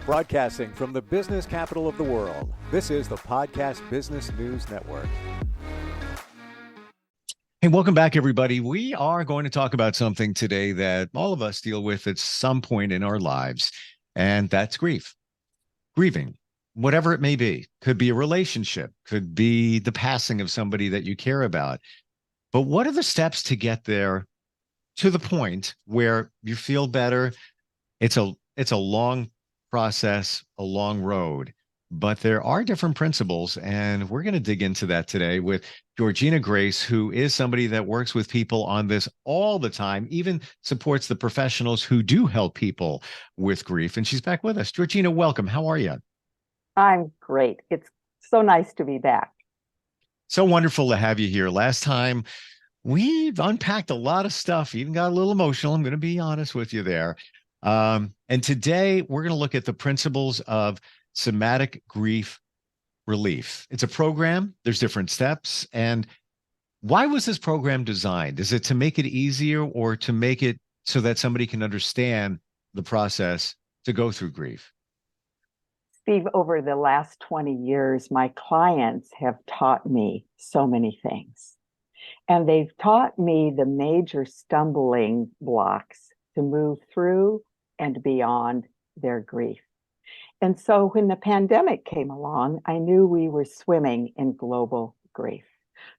Broadcasting from the business capital of the world, this is the Podcast Business News Network. Hey, welcome back, everybody. We are going to talk about something today that all of us deal with at some point in our lives, and that's grief. Grieving, whatever it may be. Could be a relationship, could be the passing of somebody that you care about. But what are the steps to get there to the point where you feel better? It's a long process, a long road, but there are different principles, and we're going to dig into that today with Georgena Grace, who is somebody that works with people on this all the time, even supports the professionals who do help people with grief. And she's back with us. Georgena, welcome. How are you? I'm great. It's so nice to be back. So wonderful to have you here. Last time we've unpacked a lot of stuff, even got a little emotional. I'm going to be honest with you there. And today we're going to look at the principles of somatic grief relief. It's a program. There's different steps. And why was this program designed? Is it to make it easier or to make it so that somebody can understand the process to go through grief? Steve, over the last 20 years, my clients have taught me so many things. And they've taught me the major stumbling blocks to move through and beyond their grief. And so when the pandemic came along, I knew we were swimming in global grief.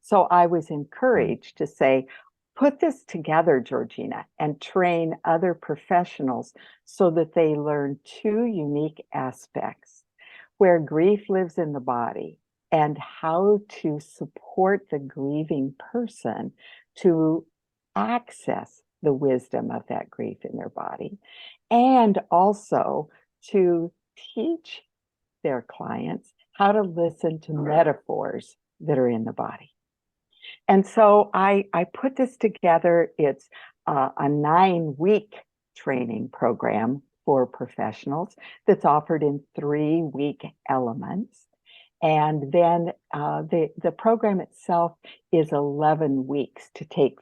So I was encouraged to say, put this together, Georgena, and train other professionals so that they learn two unique aspects: where grief lives in the body and how to support the grieving person to access the wisdom of that grief in their body, and also to teach their clients how to listen to metaphors that are in the body. And so I put this together. It's a 9-week training program for professionals that's offered in 3-week elements. And then the program itself is 11 weeks to take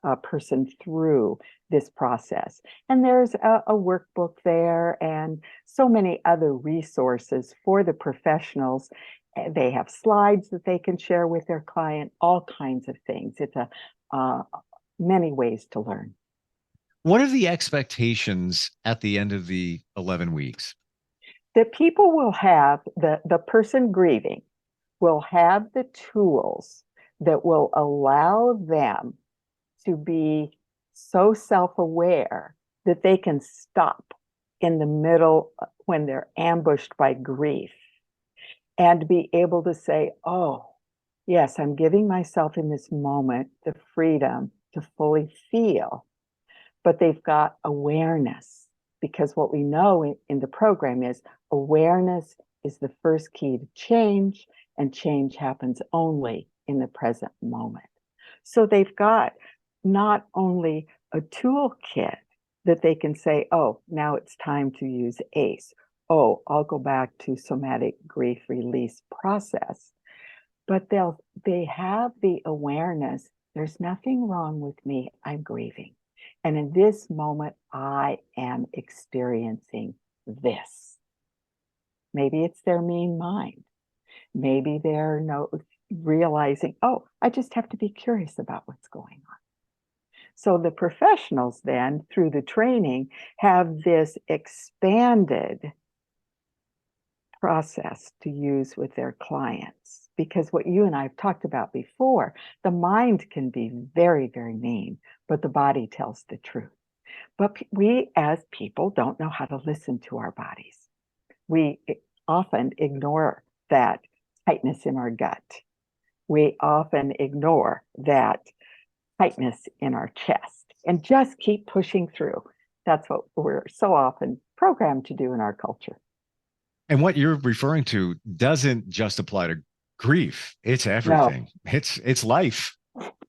a person through this process. And there's a workbook there and so many other resources for the professionals. They have slides that they can share with their client, all kinds of things. It's many ways to learn. What are the expectations at the end of the 11 weeks? That people will have, the person grieving will have the tools that will allow them to be so self-aware that they can stop in the middle when they're ambushed by grief and be able to say, oh, yes, I'm giving myself in this moment the freedom to fully feel, but they've got awareness. Because what we know in the program is awareness is the first key to change, and change happens only in the present moment. So they've got not only a toolkit that they can say, oh, now it's time to use ACE. Oh, I'll go back to somatic grief release process. But they have the awareness, there's nothing wrong with me, I'm grieving. And in this moment, I am experiencing this. Maybe it's their mean mind. Maybe they're realizing, oh, I just have to be curious about what's going on. So the professionals then, through the training, have this expanded process to use with their clients. Because what you and I have talked about before, the mind can be very, very mean, but the body tells the truth. But we as people don't know how to listen to our bodies. We often ignore that tightness in our gut. We often ignore that tightness in our chest and just keep pushing through. That's what we're so often programmed to do in our culture. And what you're referring to doesn't just apply to grief. It's everything. No. It's life.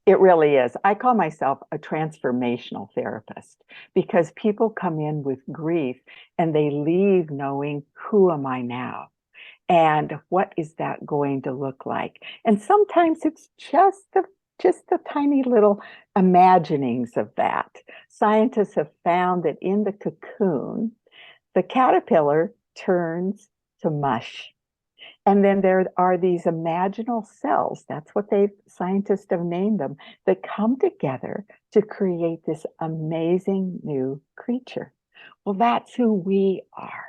It really is. I call myself a transformational therapist because people come in with grief and they leave knowing, who am I now? And what is that going to look like? And sometimes it's just the tiny little imaginings of that. Scientists have found that in the cocoon, the caterpillar turns to mush. And then there are these imaginal cells, that's what scientists have named them, that come together to create this amazing new creature. Well, that's who we are.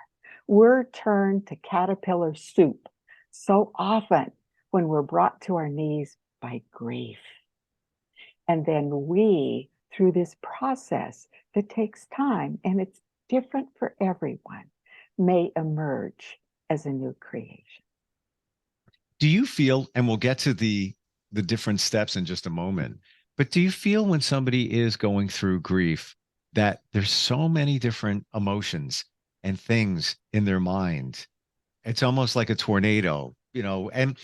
We're turned to caterpillar soup so often when we're brought to our knees by grief. And then we, through this process that takes time and it's different for everyone, may emerge as a new creation. Do you feel, and we'll get to the different steps in just a moment, but do you feel when somebody is going through grief that there's so many different emotions and things in their mind? It's almost like a tornado, and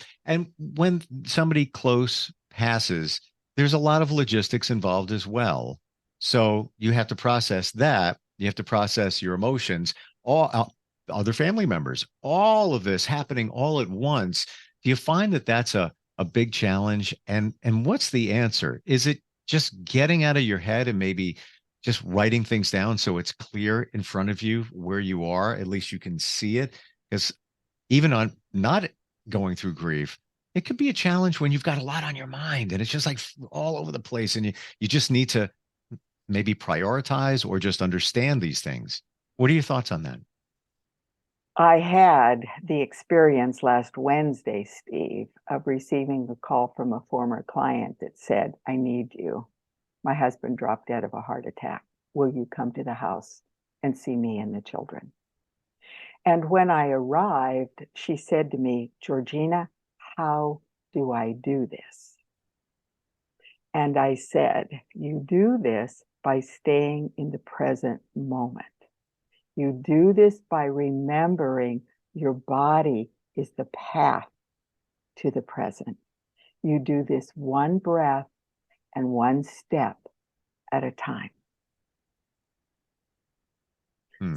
when somebody close passes, there's a lot of logistics involved as well. So you have to process that. You have to process your emotions, all other family members, all of this happening all at once. Do you find that that's a big challenge? And what's the answer? Is it just getting out of your head and maybe just writing things down so it's clear in front of you where you are? At least you can see it. Because even on not going through grief, it could be a challenge when you've got a lot on your mind and it's just like all over the place, and you just need to maybe prioritize or just understand these things. What are your thoughts on that? I had the experience last Wednesday, Steve, of receiving a call from a former client that said, I need you. My husband dropped dead of a heart attack. Will you come to the house and see me and the children? And when I arrived, she said to me, Georgena, how do I do this? And I said, you do this by staying in the present moment. You do this by remembering your body is the path to the present. You do this one breath and one step at a time.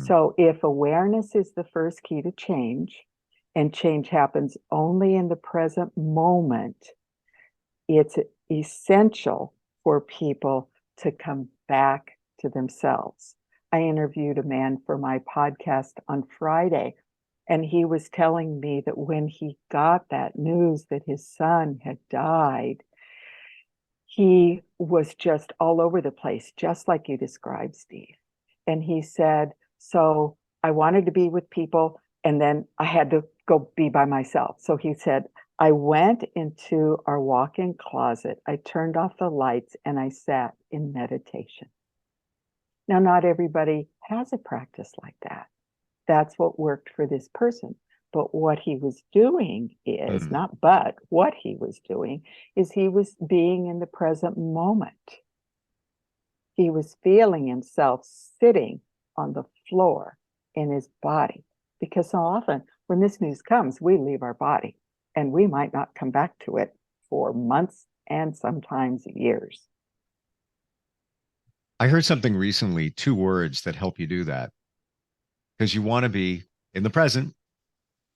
So if awareness is the first key to change, and change happens only in the present moment, it's essential for people to come back to themselves. I interviewed a man for my podcast on Friday, and he was telling me that when he got that news that his son had died, he was just all over the place, just like you described, Steve. And he said, so I wanted to be with people, and then I had to go be by myself. So he said, I went into our walk-in closet, I turned off the lights, and I sat in meditation. Now, not everybody has a practice like that. That's what worked for this person. But what he was doing is, what he was doing is he was being in the present moment. He was feeling himself sitting on the floor in his body. Because so often when this news comes, we leave our body and we might not come back to it for months and sometimes years. I heard something recently, 2 words that help you do that, because you want to be in the present.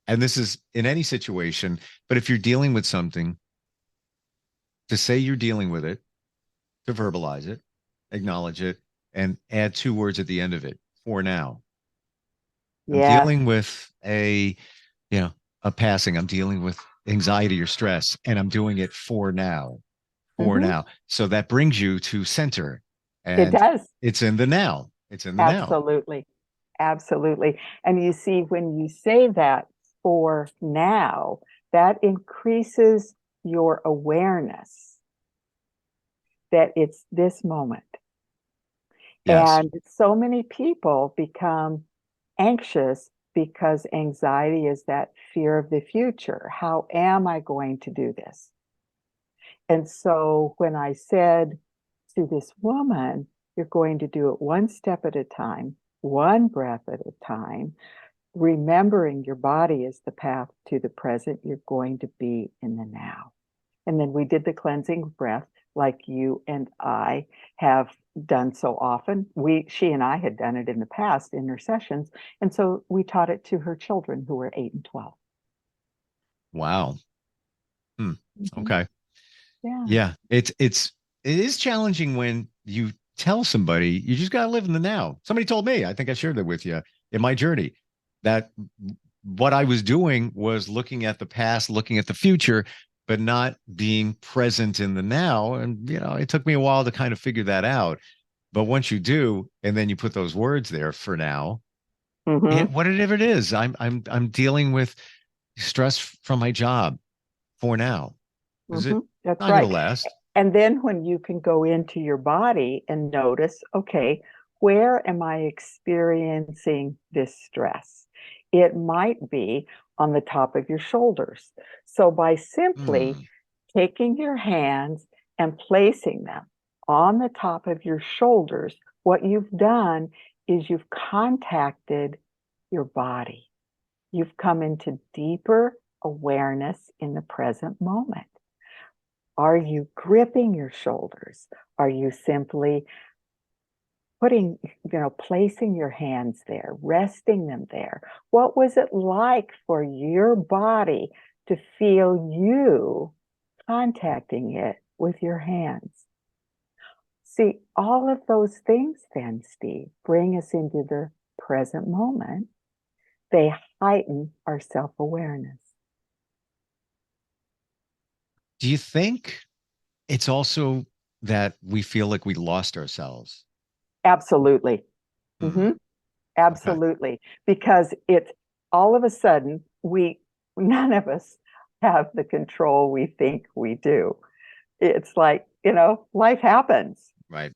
And this is in any situation, but if you're dealing with something, to say you're dealing with it, to verbalize it, acknowledge it, and add 2 words at the end of it, for now. I'm Yeah. dealing with a passing. I'm dealing with anxiety or stress, and I'm doing it for now, for now. So that brings you to center, It and does. it's in the now. It's in the now. Absolutely. Absolutely. And you see, when you say that for now, that increases your awareness that it's this moment. Yes. And so many people become anxious because anxiety is that fear of the future. How am I going to do this? And so when I said to this woman, you're going to do it one step at a time, one breath at a time, remembering your body is the path to the present, you're going to be in the now. And then we did the cleansing breath like you and I have done so often. She and I had done it in the past in her sessions. And so we taught it to her children who were 8 and 12. Wow. Okay. Yeah. Yeah. It is challenging when you tell somebody you just got to live in the now. Somebody told me, I think I shared that with you in my journey. that what I was doing was looking at the past, looking at the future, but not being present in the now. And, it took me a while to kind of figure that out. But once you do, and then you put those words there for now, Mm-hmm. whatever it is, I'm dealing with stress from my job for now. Is Mm-hmm. it That's not going to right. last? And then when you can go into your body and notice, okay, where am I experiencing this stress? It might be on the top of your shoulders. So by simply Hmm. taking your hands and placing them on the top of your shoulders, what you've done is you've contacted your body. You've come into deeper awareness in the present moment. Are you gripping your shoulders? Are you simply placing your hands there, resting them there? What was it like for your body to feel you contacting it with your hands? See, all of those things then, Steve, bring us into the present moment. They heighten our self-awareness. Do you think it's also that we feel like we lost ourselves? Absolutely. Hmm. hmm Okay. Absolutely. Because it's all of a sudden, none of us have the control we think we do. It's like, life happens. Right.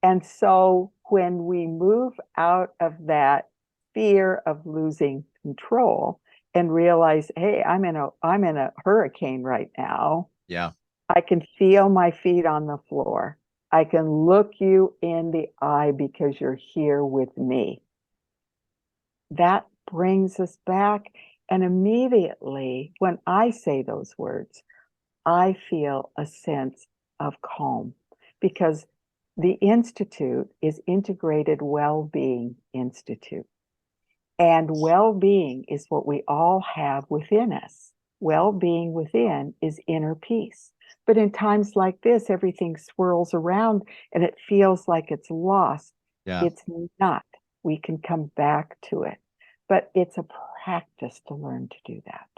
And so when we move out of that fear of losing control and realize, hey, I'm in a hurricane right now. Yeah. I can feel my feet on the floor. I can look you in the eye because you're here with me. That brings us back. And immediately, when I say those words, I feel a sense of calm because the Institute is Integrated Wellbeing Institute. And well-being is what we all have within us. Well-being within is inner peace. But in times like this, everything swirls around and it feels like it's lost. Yeah. It's not. We can come back to it. But it's a practice to learn to do that.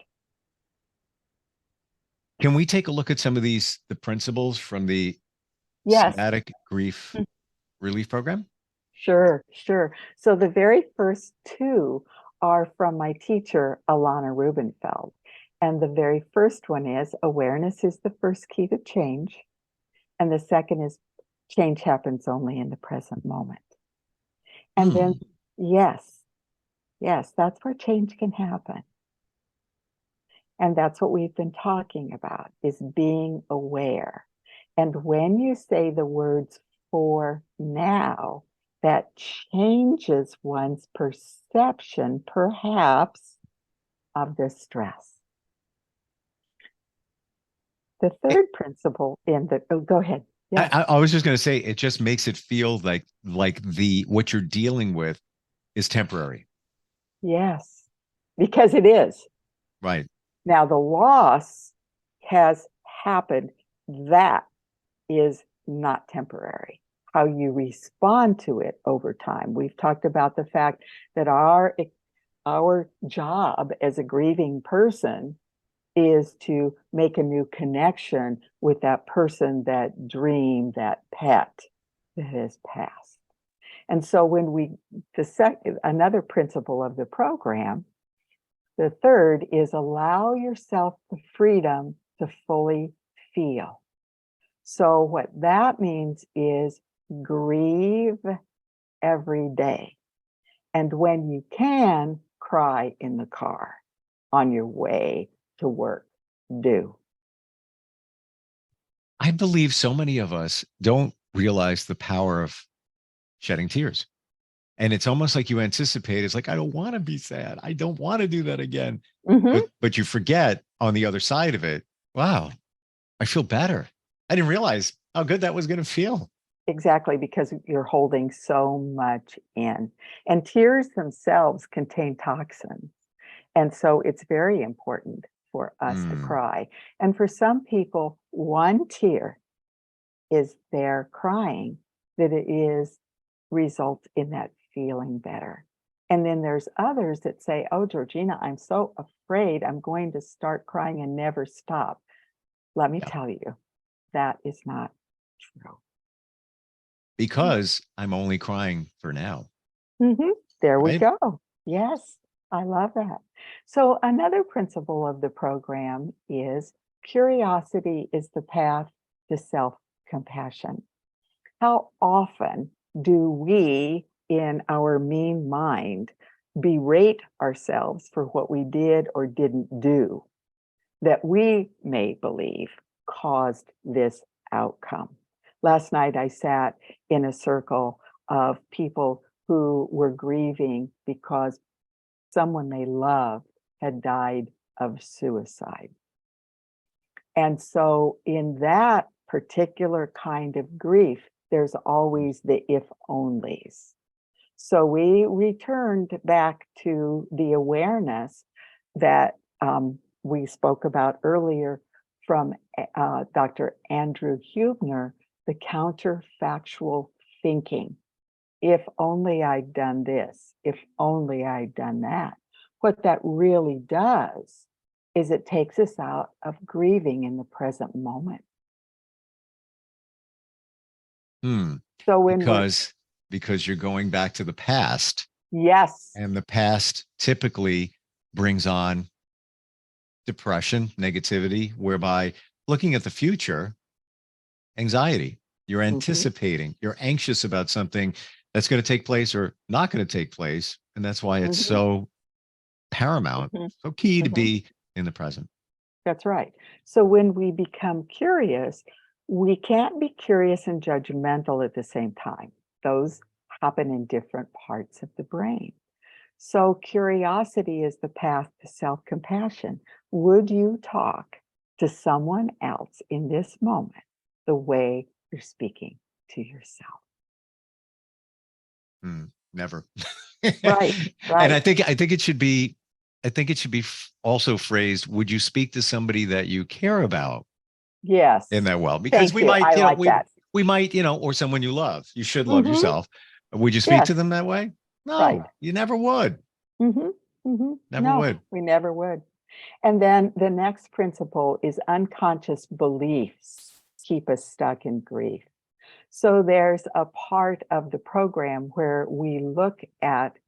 Can we take a look at some of the principles from the Yes. somatic grief relief program? Sure, sure. So the very first two are from my teacher, Alana Rubenfeld. And the very first one is awareness is the first key to change. And the second is change happens only in the present moment. And then, Hmm. yes, yes, that's where change can happen. And that's what we've been talking about is being aware. And when you say the words for now, that changes one's perception, perhaps, of the stress. The It, third principle go ahead. I, Yes, I I was just going to say, it just makes it feel like the what you're dealing with is temporary. yes, because it is. Right. Now, the loss has happened. That is not temporary. How you respond to it over time. We've talked about the fact that our job as a grieving person is to make a new connection with that person, that dream, that pet that has passed. And so another principle of the program, the third is allow yourself the freedom to fully feel. So what that means is grieve every day. And when you can, cry in the car on your way to work. Do. I believe so many of us don't realize the power of shedding tears. And it's almost like you anticipate, it's like, I don't want to be sad. I don't want to do that again. Mm-hmm. But you forget on the other side of it, wow, I feel better. I didn't realize how good that was going to feel. Exactly, because you're holding so much in. And tears themselves contain toxins. And so it's very important for us to Mm. cry. And for some people, one tear is their crying that it is results in that feeling better. And then there's others that say, oh, Georgena, I'm so afraid I'm going to start crying and never stop. Let me Yeah. tell you, that is not true. Because I'm only crying for now. There we Right? go. Yes, I love that. So another principle of the program is curiosity is the path to self-compassion. How often do we, in our mean mind, berate ourselves for what we did or didn't do that we may believe caused this outcome? Last night, I sat in a circle of people who were grieving because someone they loved had died of suicide. And so, in that particular kind of grief, there's always the if onlys. So, we returned back to the awareness that we spoke about earlier from Dr. Andrew Huebner, the counterfactual thinking. If only I'd done this, if only I'd done that. What that really does is it takes us out of grieving in the present moment. So when we're, Because you're going back to the past, yes, and the past typically brings on depression, negativity, whereby looking at the future, anxiety, you're anticipating, you're anxious about something that's going to take place or not going to take place. And that's why it's so paramount, so key to be in the present. That's right. So when we become curious, we can't be curious and judgmental at the same time. Those happen in different parts of the brain. So curiosity is the path to self-compassion. Would you talk to someone else in this moment the way you're speaking to yourself? Never. Right, And right. I think it should be, also phrased, would you speak to somebody that you care about Yes. in that well? Because Thank we you. might, I like that. we might, or someone you love. You should love Mm-hmm. yourself. Would you speak to Yes. them that way? Right. No, you never would. Mm-hmm. Mm-hmm. Never No, would. we never would. And then the next principle is unconscious beliefs keep us stuck in grief. So there's a part of the program where we look at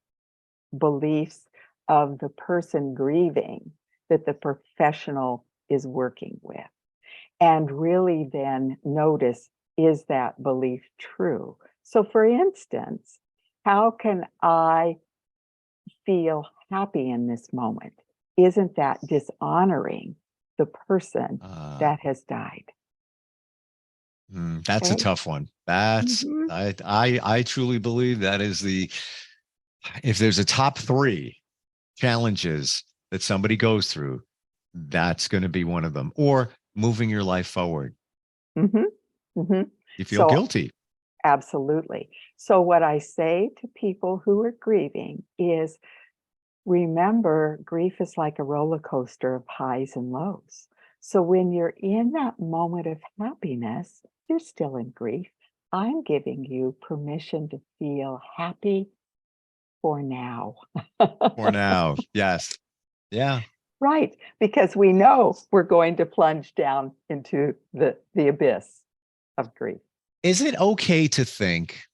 beliefs of the person grieving that the professional is working with, and really then notice, is that belief true? So for instance, how can I feel happy in this moment? Isn't that dishonoring the person that has died? That's a Okay. tough one. That's Mhm. I truly believe that is if there's a top three challenges that somebody goes through, that's going to be one of them. Or moving your life forward. Mhm. Mhm. You feel So guilty. absolutely. So what I say to people who are grieving is, remember, grief is like a roller coaster of highs and lows. So when you're in that moment of happiness, you're still in grief. I'm giving you permission to feel happy for now. For now. Yes. Yeah. Right, because we know we're going to plunge down into the abyss of grief. Is it okay to think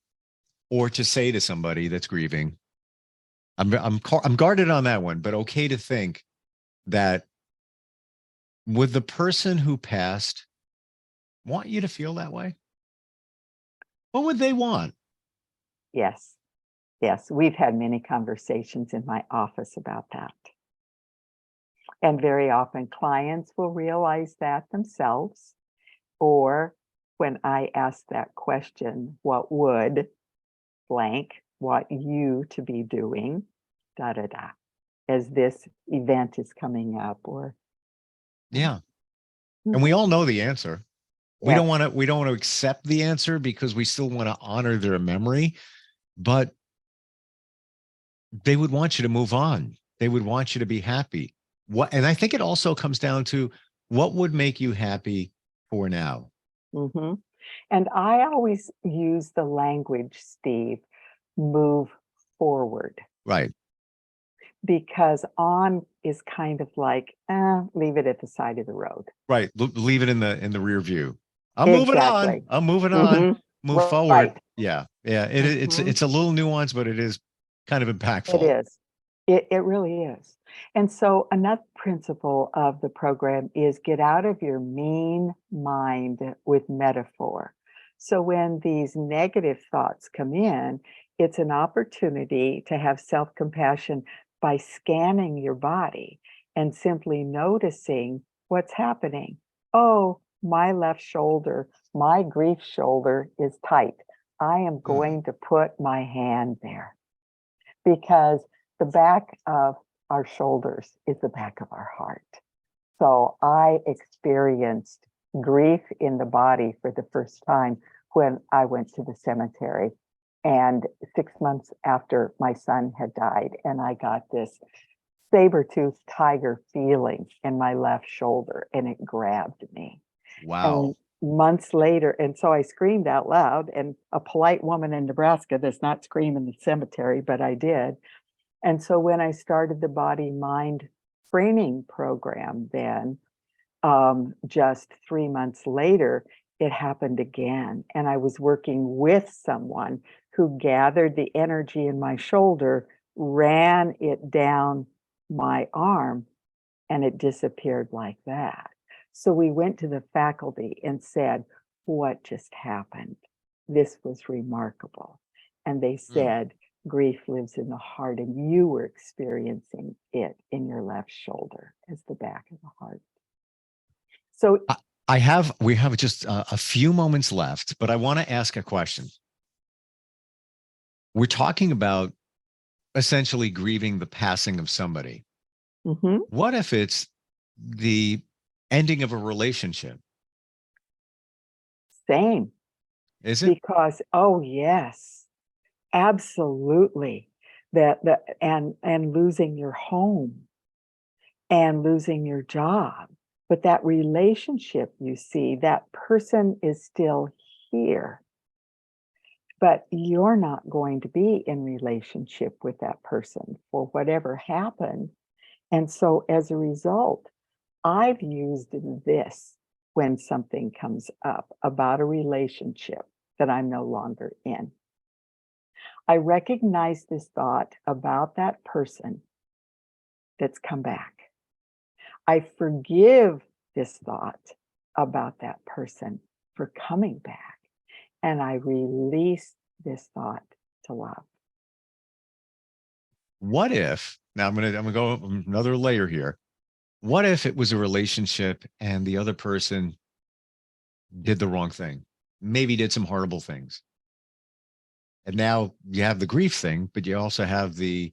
or to say to somebody that's grieving, I'm guarded on that one, but okay to think that would the person who passed want you to feel that way? What would they want? Yes, yes, we've had many conversations in my office about that. And very often clients will realize that themselves, or when I ask that question, what would blank want you to be doing, da da da, as this event is coming up, or Yeah. And we Mhm. all know the answer. Yes. We don't want to accept the answer because we still want to honor their memory, but they would want you to move on. They would want you to be happy. And I think it also comes down to what would make you happy for now. Hmm. And I always use the language, Steve, move forward. Right. because on is kind of like, leave it at the side of the road. Right. Leave it in the rear view. I'm moving on. Exactly. I'm moving on. Hmm. Move forward. Right. Yeah. Yeah. Hmm. It's a little nuanced, but it is kind of It impactful. is. It really is. And so another principle of the program is get out of your mean mind with metaphor. So when these negative thoughts come in, it's an opportunity to have self-compassion by scanning your body and simply noticing what's happening. Oh, my left shoulder, my grief shoulder is tight. I am Hmm. going to put my hand there, because the back of our shoulders is the back of our heart. So I experienced grief in the body for the first time when I went to the cemetery. And 6 months after my son had died, and I got this saber-toothed tiger feeling in my left shoulder, and it grabbed me. Wow. And months later, and so I screamed out loud, and a polite woman in Nebraska does not scream in the cemetery, but I did. And so when I started the body mind training program, then just 3 months later, it happened again. And I was working with someone who gathered the energy in my shoulder, ran it down my arm, and it disappeared like that. So we went to the faculty and said, what just happened? This was remarkable. And they Hmm. said, grief lives in the heart, and you were experiencing it in your left shoulder as the back of the heart. So, I, we have just a few moments left, but I want to ask a question. We're talking about essentially grieving the passing of somebody. mhm, What if it's the ending of a relationship? same, Is it? because, oh, yes, absolutely. And losing your home and losing your job. But that relationship, you see, that person is still here, but you're not going to be in relationship with that person for whatever happened. And so as a result, I've used this when something comes up about a relationship that I'm no longer in. I recognize this thought about that person that's come back. I forgive this thought about that person for coming back, and I release this thought to love. What if, now I'm gonna go another layer here. What if it was a relationship and the other person did the wrong thing? Maybe did some horrible things. And now you have the grief thing, but you also have the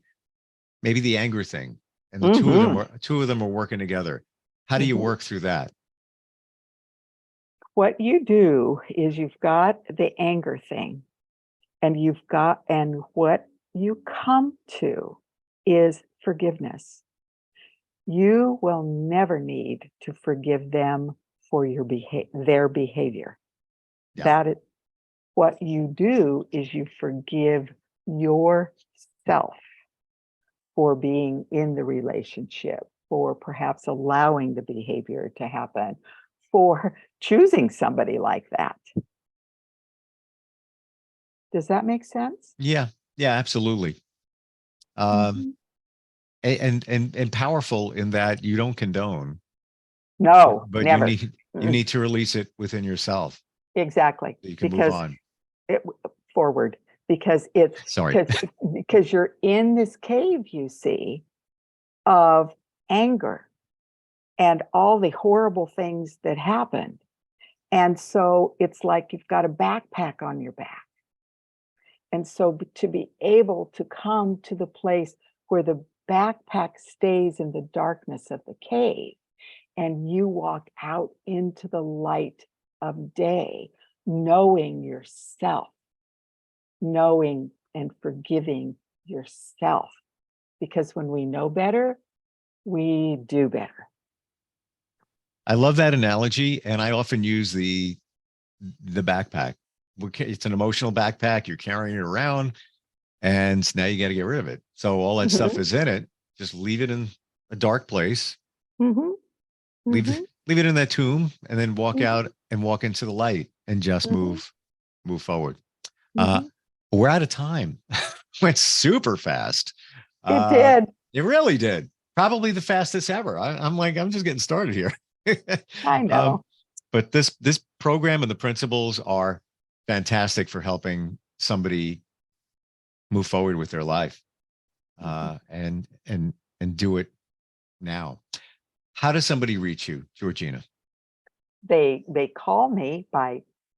maybe the anger thing. And the Hmm. two of them are working together. How do you Hmm. work through that? What you do is you've got the anger thing, and what you come to is forgiveness. You will never need to forgive them for their behavior. Yeah. That is what you do, is you forgive yourself for being in the relationship, for perhaps allowing the behavior to happen, for choosing somebody like that. Does that make sense? Yeah. Yeah, absolutely. Um, Mhm. and powerful in that you don't condone, No, but never. you Mm, need to release it within yourself exactly. so you can move Because on. it forward, because it's Sorry. because you're in this cave, you see, of anger and all the horrible things that happened. And so it's like you've got a backpack on your back. And so to be able to come to the place where the backpack stays in the darkness of the cave, and you walk out into the light of day, knowing yourself, knowing and forgiving yourself. Because when we know better, we do better. I love that analogy, and I often use the backpack. It's an emotional backpack. You're carrying it around, and now you got to get rid of it. So all that stuff Mhm. is in it. just leave it in a dark place, Mm-hmm. leave Mm-hmm. leave it in that tomb, and then walk Mhm. out and walk into the light and just Mhm. move forward. Uh, Mhm. we're out of time. Went super fast. It did. It really did. Probably the fastest ever. I'm just getting started here. I know. But this program and the principles are fantastic for helping somebody move forward with their life, and do it now. How does somebody reach you, Georgena? They call me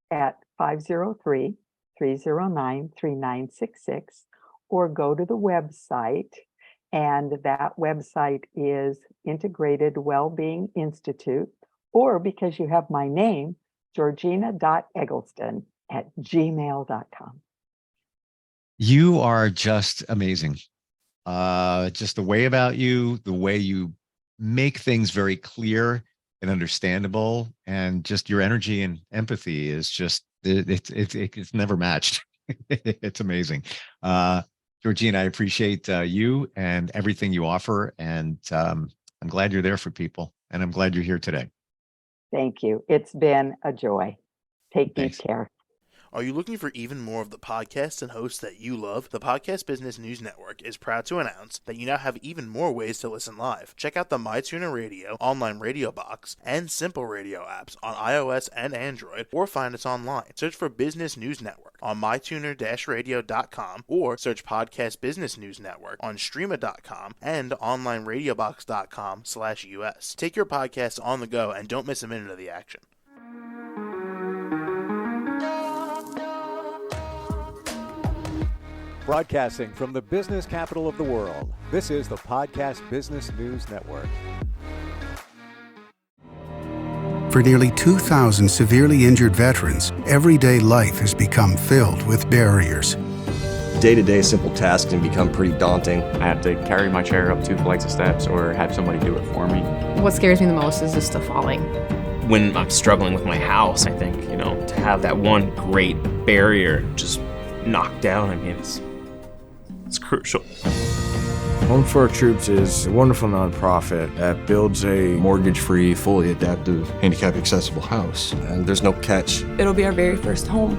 at 503-309-3966 or go to the website, and that website is Integrated Wellbeing Institute, or because you have my name, georgena.eggleston@gmail.com. You are just amazing. Just the way about you, the way you make things very clear and understandable, and just your energy and empathy is just it's never matched. It's amazing. Georgena, I appreciate you and everything you offer, and I'm glad you're there for people, and I'm glad you're here today. Thank you. It's been a joy. Take deep Thanks. care. Are you looking for even more of the podcasts and hosts that you love? The Podcast Business News Network is proud to announce that you now have even more ways to listen live. Check out the MyTuner Radio, online radio box, and Simple Radio apps on iOS and Android, or find us online. Search for Business News Network on mytuner-radio.com, or search Podcast Business News Network on streama.com and onlineradiobox.com/US. Take your podcast on the go and don't miss a minute of the action. Broadcasting from the business capital of the world, this is the Podcast Business News Network. For nearly 2,000 severely injured veterans, everyday life has become filled with barriers. Day-to-day simple tasks can become pretty daunting. I have to carry my chair up 2 flights of steps or have somebody do it for me. What scares me the most is just the falling. When I'm struggling with my house, I think, to have that one great barrier just knocked down, it's crucial. Home for Our Troops is a wonderful nonprofit that builds a mortgage-free, fully adaptive, handicap-accessible house. And there's no catch. It'll be our very first home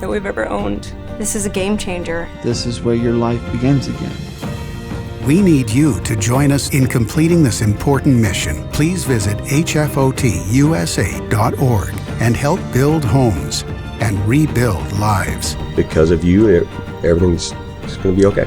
that we've ever owned. This is a game changer. This is where your life begins again. We need you to join us in completing this important mission. Please visit hfotusa.org and help build homes and rebuild lives. Because of you, everything's going to be okay.